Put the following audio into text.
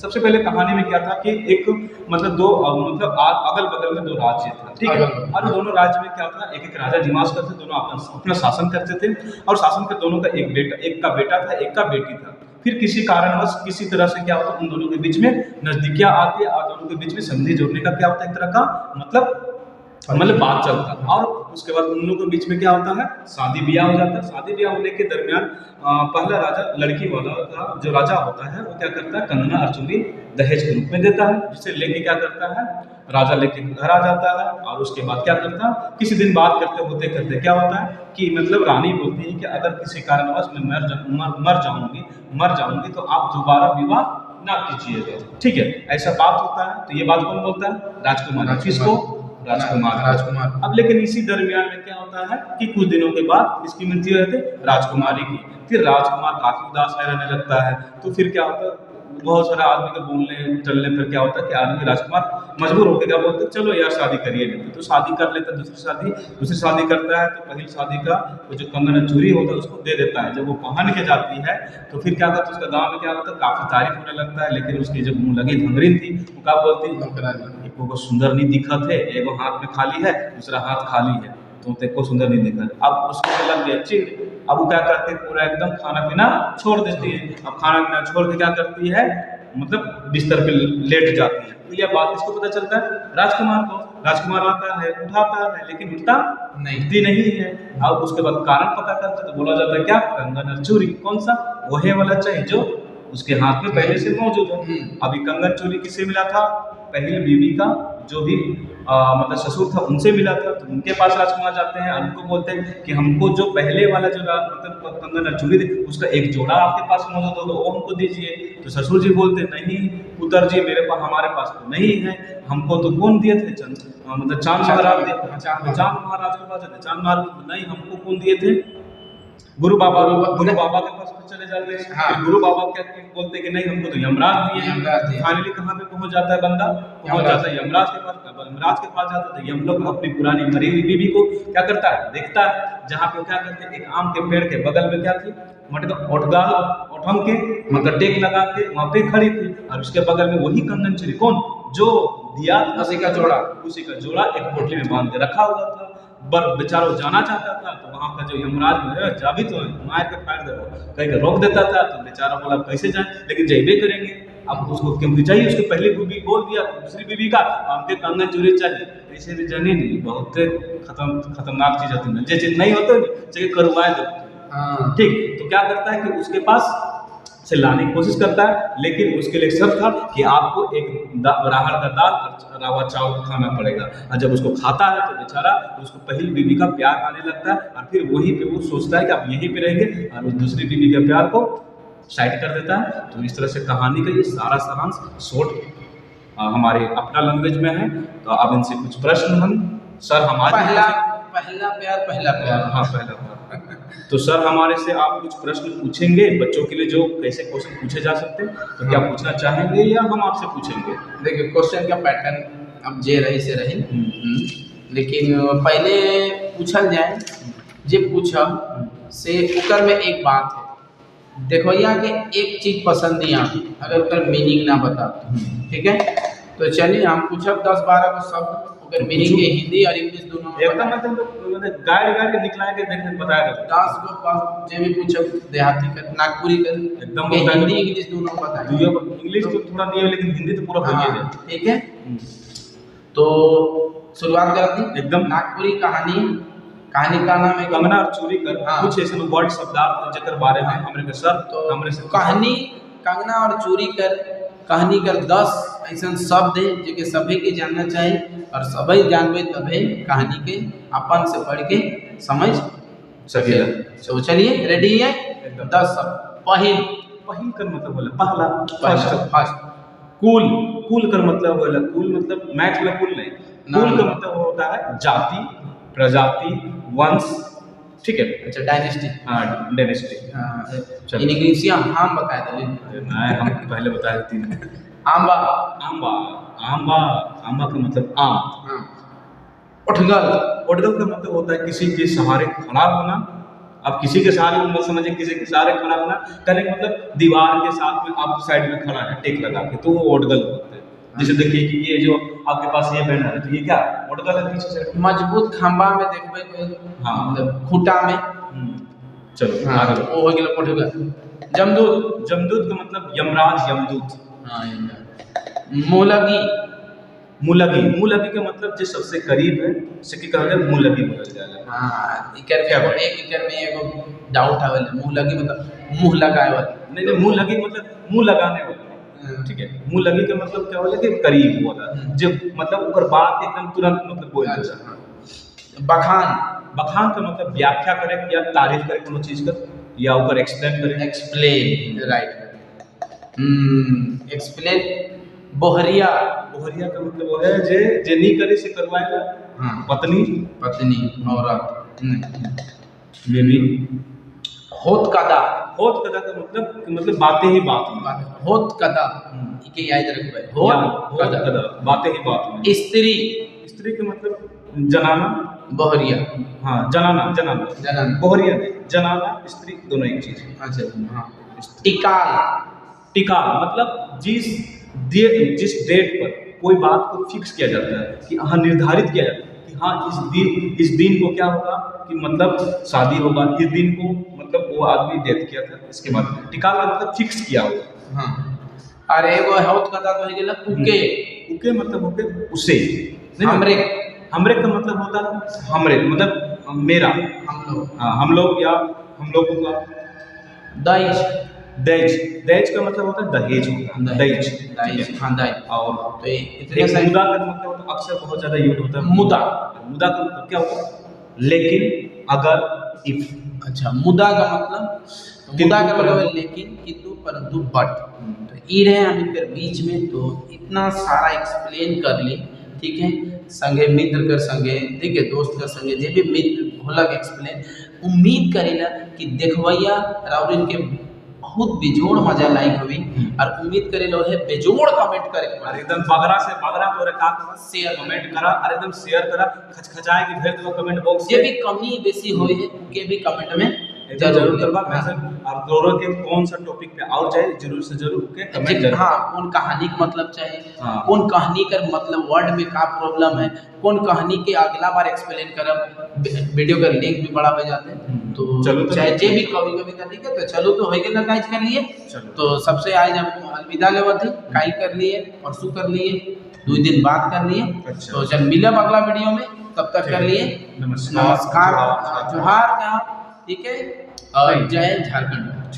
सबसे पहले कहानी में क्या था कि एक मतलब दो अगल बगल में दो राज्य था, ठीक है। और दोनों राज्य में क्या था, एक एक राजा निवास करते, दोनों अपना शासन करते थे। और शासन के दोनों का एक का बेटा था, एक का बेटी था। फिर किसी कारणवश किसी तरह से क्या होता, उन दोनों के बीच में नजदीकियां आती है और दोनों के बीच में संधि जोड़ने का क्या होता है, एक तरह का मतलब बात चलता है। और उसके बाद उन लोगों के बीच में क्या होता है, शादी ब्याह हो जाता है। शादी ब्याह होने के दरमियान पहला राजा, लड़की वाला का जो राजा होता है, वो क्या करता है, कंगना और चूड़ी दहेज के रूप में देता है, जिसे लेके क्या करता है, राजा लेके घर आ जाता है। और उसके बाद क्या करता है, किसी दिन बात होते करते क्या होता है कि मतलब रानी बोलती है कि अगर किसी कारणवश मैं मर जाऊंगी तो आप दोबारा विवाह ना कीजिएगा, ठीक है, ऐसा बात होता है। तो ये बात कौन बोलता है, राजकुमार। किसको, राजकुमार। अब लेकिन इसी दरमियान में क्या होता है कि कुछ दिनों के बाद इसकी मृत्यु रहती है राजकुमारी की। फिर राजकुमार काफी उदास रहने लगता है। तो फिर क्या होता है, बहुत सारे आदमी के बोलने चलने पर क्या होता है कि आदमी, राजकुमार मजबूर होकर क्या बोलते हैं, चलो यार शादी करिए लेते। तो शादी कर लेता है, दूसरी शादी करता है। तो पहली शादी का वो जो कंगन चूड़ी होता है उसको दे देता है। जब वो पहन के जाती है तो फिर क्या होता है, उसका गाँव में क्या होता है, काफी तारीफ होने लगता है। लेकिन उसकी जब मुँह लगी धंगरी थी, वो क्या बोलती, को सुंदर नहीं दिखा थे, एगो हाथ में खाली है, दूसरा हाथ खाली है, तो तेको सुंदर नहीं दिखा। अब उसको लग गया चिड़। अब वो क्या करती है, पूरा एकदम खाना पीना छोड़ देती है। अब खाना पीना छोड़ के क्या करती है, मतलब बिस्तर पे लेट जाती है। तो यह बात किसको पता चलता है, राजकुमार को। राजकुमार आता है, उठाता है, लेकिन उठता नहीं है। अब उसके बाद कारण पता करता तो बोला जाता है क्या, कंगन और चूड़ी। कौन सा, वही वाला चाहिए जो उसके हाथ में पहले से मौजूद है। अभी कंगन चूड़ी किससे मिला था, पहली बीवी का जो भी मतलब ससुर था उनसे मिला था। तो उनके पास राजकुमार जाते हैं और उनको बोलते हैं कि हमको जो पहले वाला जो मतलब कंगन और चूड़ी थी उसका एक जोड़ा आपके पास मौजूद हो तो वो हमको दीजिए। तो ससुर जी बोलते नहीं पुत्र जी, हमारे पास तो नहीं है, हमको तो कौन दिए थे, मतलब चांद महाराज के पास जाते। चांद महाराज नहीं, हमको कौन दिए थे, गुरु बाबा के पास चले जाते हैं। हाँ। गुरु बाबा क्या बोलते हैं कि नहीं, हमको तो यमराज दिए। फाइनली कहाँ पे पहुंच जाता है बंदा, पहुंच जाता है यमराज के पास। यमराज के पास जाता है, यम लोग अपनी पुरानी मरी हुई बीवी को क्या करता है, देखता है। जहाँ पे क्या करते हैं, एक आम के पेड़ के बगल में क्या थी, ओठम के मतलब टेक लगा के वहाँ पे खड़ी थी। और उसके बगल में वही कंगन चूड़ी, कौन जो दिया उसी का जोड़ा एक पोटली में बांध के रखा हुआ था। बेचारा जाना चाहता था तो वहाँ का जो यमराज है, जा भी तो मार के फाड़ दे, कहीं के रोक देता था। तो बेचारा बोला कैसे जाए, लेकिन जैबे करेंगे। अब उसको क्योंकि चाहिए, उसको पहले बीवी बोल दिया, दूसरी बीवी का हमके कंगन चूड़ी चाहिए। ऐसे भी जाने नहीं, बहुत खतरनाक चीज होती है, जो चीज नहीं होती चाहिए करवाए दो। ठीक, तो क्या करता है कि उसके पास से लाने की कोशिश करता है, लेकिन उसके लिए शर्त था कि आपको एक राहड़ का दाल और रावा चावल खाना पड़ेगा। और जब उसको खाता है तो बेचारा उसको पहली बीवी का प्यार आने लगता है। और फिर वहीं पे वो सोचता है कि आप यहीं पे रहेंगे, और उस दूसरी बीवी के प्यार को साइड कर देता है। तो इस तरह से कहानी का ये सारा सारांश शॉर्ट हमारे अपना लैंग्वेज में है। तो अब इनसे कुछ प्रश्न हम सर हमारे पहला प्यार हाँ पहला प्यार तो सर हमारे से आप कुछ प्रश्न पूछेंगे बच्चों के लिए, जो कैसे क्वेश्चन पूछे जा सकते हैं, तो क्या पूछना चाहेंगे या हम आपसे पूछेंगे? देखिए क्वेश्चन का पैटर्न अब जे रही से रही, लेकिन पहले पूछल जाए जे पूछब से उकर में एक बात है। देखो यहाँ के एक चीज पसंद नहीं आती अगर उकर मीनिंग ना बता, ठीक है। तो चलिए हम पूछब 10-12 को शब्द अगर मीनिंग के हिंदी और इंग्लिश दोनों एकदम मतलब गाड़ के निकला के देखने बताया था। 10 को पास जे भी पूछब, देहाती कर, नागपुरी कर, एकदम हिंदी इंग्लिश दोनों बताएं। इंग्लिश तो थोड़ा नहीं है, लेकिन हिंदी तो पूरा हो गया, ठीक है। तो शुरुआत करते हैं एकदम। नागपुरी कहानी का नाम है कंगना और चूड़ी कर। कुछ ऐसे वर्ड शब्दार्थ जकर बारे में हमरे के सर तो हमरे से कहानी कंगना और चूड़ी कर कहानी कर 10 ऐसा शब्द है जो सभी के जानना चाहिए, और सभी जानबे तबे कहानी के अपन से पढ़ के समझ सके। तो चलिए रेडी है, 10 शब्द। पहिल कर मतलब बोला पहला, फर्स्ट। कुल कर मतलब बोला, कुल मतलब मैच वाला कुल नहीं, कुल का मतलब होता है जाति, प्रजाति, वंश, ठीक है। अच्छा डायनेस्टी, हाँ डायनेस्टी। इंग्लिश हम बता दें, हम पहले बताए थे। आंबा का मतलब आम। उठगल का मतलब होता है किसी के सहारे खड़ा होना, आप किसी के सहारे मत समझिए, किसी के सहारे खड़ा होना करने का मतलब दीवार के साथ में आप साइड में खड़ा है टेक लगा के, तो वो ओडगल होते हैं। जैसे देखिए कि ये जो आपके पास ये बैनर है, तो ये क्या ओडगल है पीछे साइड में। मजबूत खंबा में देखबे कोई हाँ। मतलब खूंटा में। चलो हाँ, आगे तो वो हो गेल कोठे जमदूत। जमदूत का मतलब यमराज, यमदूत। हाँ, मूलगी। मूलगी का मतलब जो सबसे करीब है से की कहल जाए मूलगी बोलल जाला। हाँ, इकर में एगो एक इकर में एगो डाउट आवेल, मूलगी मतलब मुंह लगाए वाला। नहीं नहीं, मूलगी मतलब मुंह लगाने वाला, ठीक है। मूलगी का मतलब क्या होला कि करीब वाला, जो मतलब ओकर बात एकदम तुरंत मतलब बोल अच्छा, देला। हाँ। बखान। बखान का मतलब व्याख्या करे या तारीफ करे कोनो चीज का, या ऊपर एक्सप्लेन करे। Explain, right. Explain. Bohariya. Bohariya का मतलब वो है जे नहीं करे से करवाएगा। हाँ। पत्नी, पत्नी, औरत। ये भी। होत कदा। होत कदा का मतलब बातें ही बात में। होत कदा इके याद रखबे। होत कदा बातें ही बात में। स्त्री। स्त्री के मतलब जनाना। बोहरिया। हाँ, जनाना जनाना जनाना। बोहरिया नहीं, जनाना स्त्री दोनों एक चीज है। अच्छा, हाँ। टिकाल। टिकाल मतलब जिस डेट पर कोई बात को फिक्स किया जाता है, कि हाँ निर्धारित किया जाता है कि हाँ इस दिन को क्या होगा, कि मतलब शादी होगा इस दिन को, मतलब वो आदमी डेथ किया था, इसके बाद टिकाल का मतलब फिक्स किया होगा। हाँ। अरे एगो होत कदा तो है गेला उके। उके मतलब होके उसे। हमरे। हमरे का मतलब होता है हमरे मतलब मेरा, हम लोग। हाँ हम लोग या हम लोगों का। दहेज। दहेज, दहेज का मतलब होता है दहेज होता है, दहेज, ठीक दहेज, है। हाँ, दहेज। और तो ये इतने एक सारे। मुदा का मतलब होता है, अक्सर बहुत ज्यादा यूज होता है मुदा। मुदा का मतलब क्या होता है, लेकिन, अगर, इफ। अच्छा, मुदा का मतलब, मुदा का मतलब है लेकिन, किंतु, परंतु, बट। तो ई रहे हम इनके बीच में, तो इतना सारा एक्सप्लेन कर ली, ठीक है। संगे मित्र कर संगे, ठीक है, दोस्त कर संगे, जे भी मित्र होलक एक्सप्लेन। उम्मीद करेला कि देखवैया और इनके बहुत बेजोड़ मजा लाइक हुई, और उम्मीद करेला है बेजोड़ कमेंट करे। और एकदम बगरा से बगरा तो रे का करा, शेयर कमेंट करा, और एकदम शेयर करा, खचखचाए कि भेज दो कमेंट बॉक्स जे में। भी कमी बेसी होए है के भी कमेंट में जरूर करवा मैसेज, और दोनों के कौन सा टॉपिक पे और चाहे जरूर से जरूर के कमेंट जरूर। हाँ, कौन कहानी का मतलब चाहे, हाँ। कौन कहानी का मतलब वर्ड में का प्रॉब्लम है, कौन कहानी के अगला बार एक्सप्लेन करब, वीडियो का लिंक भी बड़ा हो जाते हैं। तो चलो तो चाहे जे भी कभी कभी कर लीजिए, तो चलो तो हो गया काज कर लिए। तो सबसे आज हम अलविदा लेवत थी, काई कर लिए, परसों कर लिए, 2 दिन बाद कर लिए। अच्छा। तो चल मिलब अगला वीडियो में, तब तक कर लिए। नमस्कार, नमस्कार, जोहार का, ठीक है, और जय झारखंड।